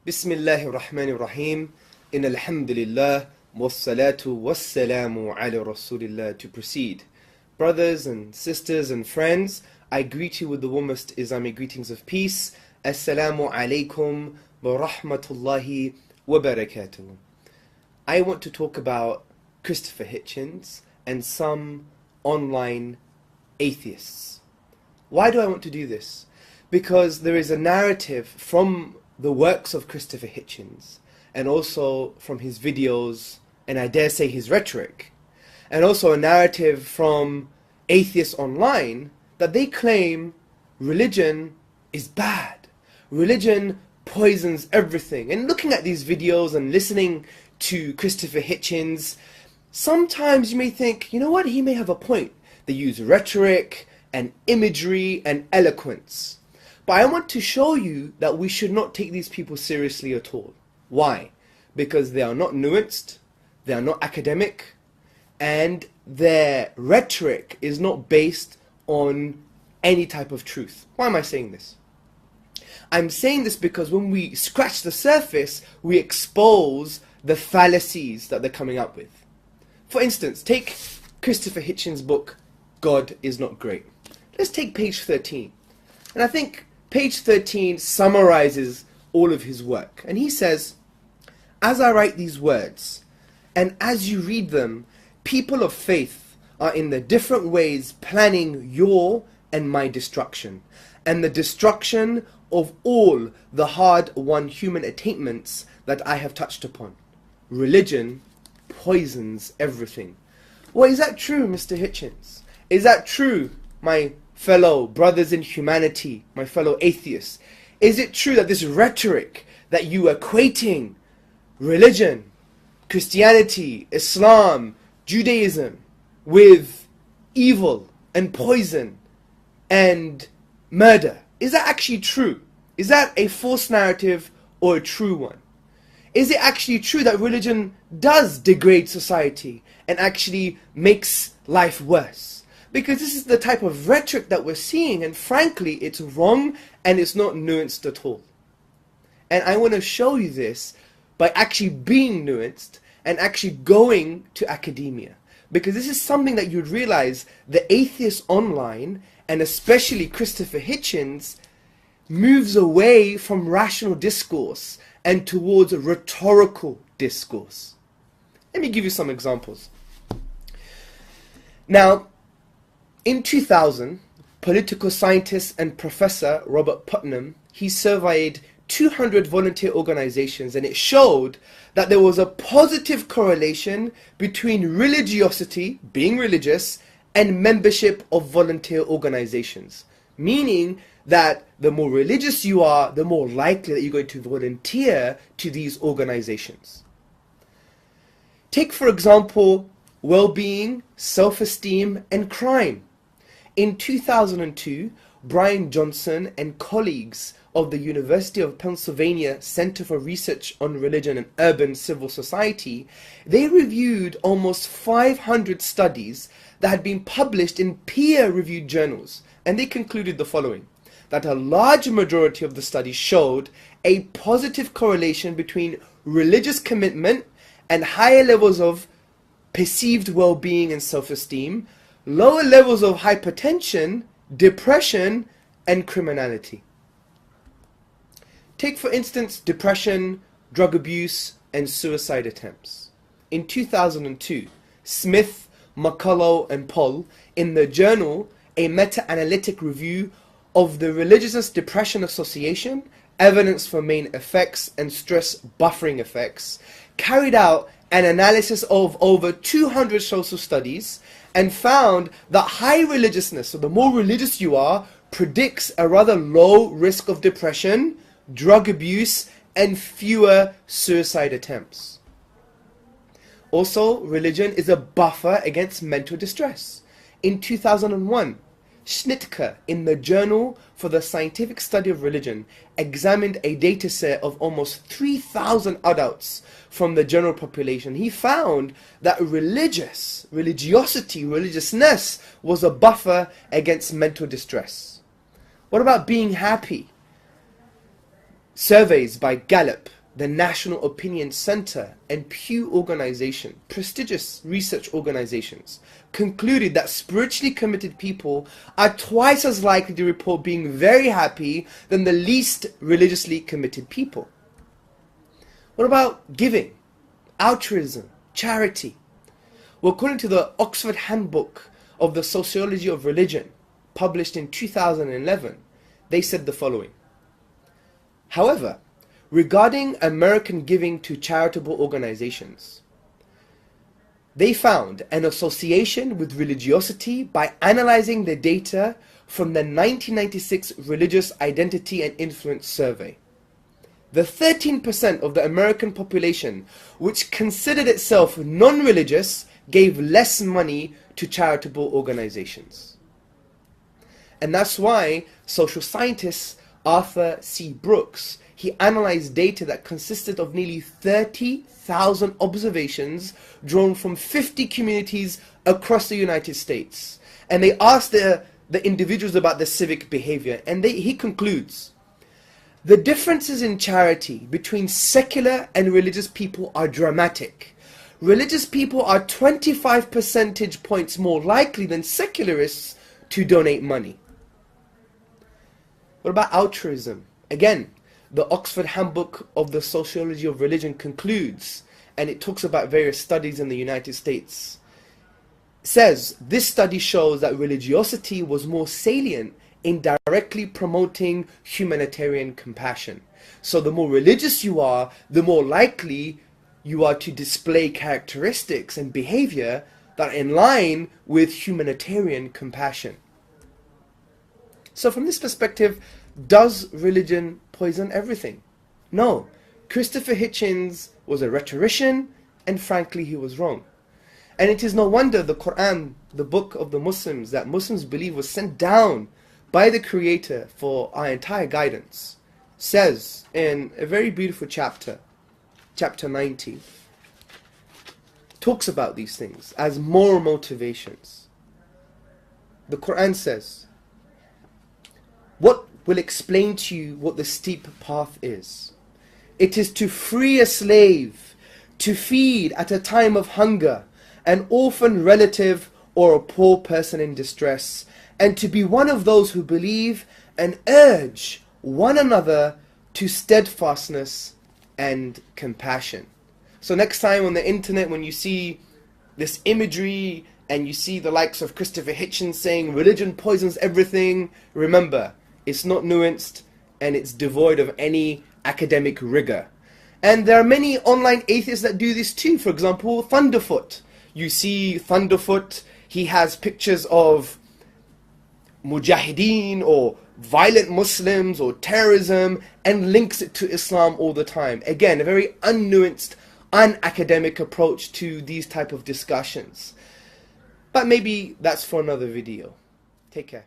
بسم الله الرحمن الرحيم إن الحمد لله والصلاة والسلام على رسول الله. To proceed, brothers and sisters and friends, I greet you with the warmest Islamic greetings of peace. Assalamu alaikum wa rahmatullahi wa barakatuh. I want to talk about Keristofer Heytchens and some online atheists. Why do I want to do this? Because there is a narrative from the works of Keristofer Heytchens, and also from his videos, and I dare say his rhetoric, and also a narrative from atheists online, that they claim religion is bad. Religion poisons everything. And looking at these videos and listening to Keristofer Heytchens, sometimes you may think, you know what, he may have a point. They use rhetoric and imagery and eloquence. But I want to show you that we should not take these people seriously at all. Why? Because they are not nuanced, they are not academic, and their rhetoric is not based on any type of truth. Why am I saying this? I'm saying this because when we scratch the surface, we expose the fallacies that they're coming up with. For instance, take Keristofer Heytchens' book, God is Not Great. Let's take page 13. And I think page 13 summarizes all of his work. And he says, as I write these words, and as you read them, people of faith are in the different ways planning your and my destruction, and the destruction of all the hard-won human attainments that I have touched upon. Religion poisons everything. Well, is that true, Mr. Heytchens? Is that true, my fellow brothers in humanity, my fellow atheists? Is it true that this rhetoric that you are equating religion, Christianity, Islam, Judaism with evil and poison and murder, is that actually true? Is that a false narrative or a true one? Is it actually true that religion does degrade society and actually makes life worse? Because this is the type of rhetoric that we're seeing, and frankly, it's wrong and it's not nuanced at all. And I want to show you this by actually being nuanced and actually going to academia. Because this is something that you'd realize the atheists online, and especially Keristofer Heytchens, moves away from rational discourse and towards a rhetorical discourse. Let me give you some examples. Now, in 2000, political scientist and professor Robert Putnam, he surveyed 200 volunteer organizations, and it showed that there was a positive correlation between religiosity, being religious, and membership of volunteer organizations. Meaning that the more religious you are, the more likely that you're going to volunteer to these organizations. Take, for example, well-being, self-esteem, and crime. In 2002, Brian Johnson and colleagues of the University of Pennsylvania Center for Research on Religion and Urban Civil Society, they reviewed almost 500 studies that had been published in peer-reviewed journals, and they concluded the following: that a large majority of the studies showed a positive correlation between religious commitment and higher levels of perceived well-being and self-esteem, lower levels of hypertension, depression, and criminality. Take, for instance, depression, drug abuse, and suicide attempts. In 2002, Smith, McCullough, and Poll, in the journal A Meta-Analytic Review of the Religiousness Depression Association, Evidence for Main Effects and Stress Buffering Effects, carried out an analysis of over 200 social studies and found that high religiousness, so the more religious you are, predicts a rather low risk of depression, drug abuse, and fewer suicide attempts. Also, religion is a buffer against mental distress. In 2001, Schnittke, in the Journal for the Scientific Study of Religion, examined a dataset of almost 3,000 adults from the general population. He found that religiosity, religiousness was a buffer against mental distress. What about being happy? Surveys by Gallup the National Opinion Center, and Pew Organization, prestigious research organizations, concluded that spiritually committed people are twice as likely to report being very happy than the least religiously committed people. What about giving, altruism, charity? Well, according to the Oxford Handbook of the Sociology of Religion, published in 2011, they said the following. However, regarding American giving to charitable organizations, they found an association with religiosity by analyzing the data from the 1996 Religious Identity and Influence Survey. The 13% of the American population which considered itself non-religious gave less money to charitable organizations. And that's why social scientist Arthur C. Brooks, he analyzed data that consisted of nearly 30,000 observations drawn from 50 communities across the United States. And they asked the individuals about their civic behavior, and he concludes, the differences in charity between secular and religious people are dramatic. Religious people are 25 percentage points more likely than secularists to donate money. What about altruism? Again, the Oxford Handbook of the Sociology of Religion concludes, and it talks about various studies in the United States. It says, this study shows that religiosity was more salient in directly promoting humanitarian compassion. So the more religious you are, the more likely you are to display characteristics and behavior that are in line with humanitarian compassion. So from this perspective, does religion poison everything? No. Keristofer Hitchens was a rhetorician, and frankly he was wrong. And it is no wonder the Quran, the book of the Muslims, that Muslims believe was sent down by the Creator for our entire guidance, says in a very beautiful chapter, chapter 90, talks about these things as moral motivations. The Quran says, what will explain to you what the steep path is? It is to free a slave, to feed at a time of hunger, an orphan relative or a poor person in distress, and to be one of those who believe and urge one another to steadfastness and compassion. So next time on the internet, when you see this imagery and you see the likes of Keristofer Hitchens saying religion poisons everything, remember, it's not nuanced and it's devoid of any academic rigor. And there are many online atheists that do this too. For example, Thunderfoot. You see Thunderfoot, he has pictures of mujahideen or violent Muslims or terrorism and links it to Islam all the time. Again, a very unnuanced, unacademic approach to these type of discussions. But maybe that's for another video. Take care.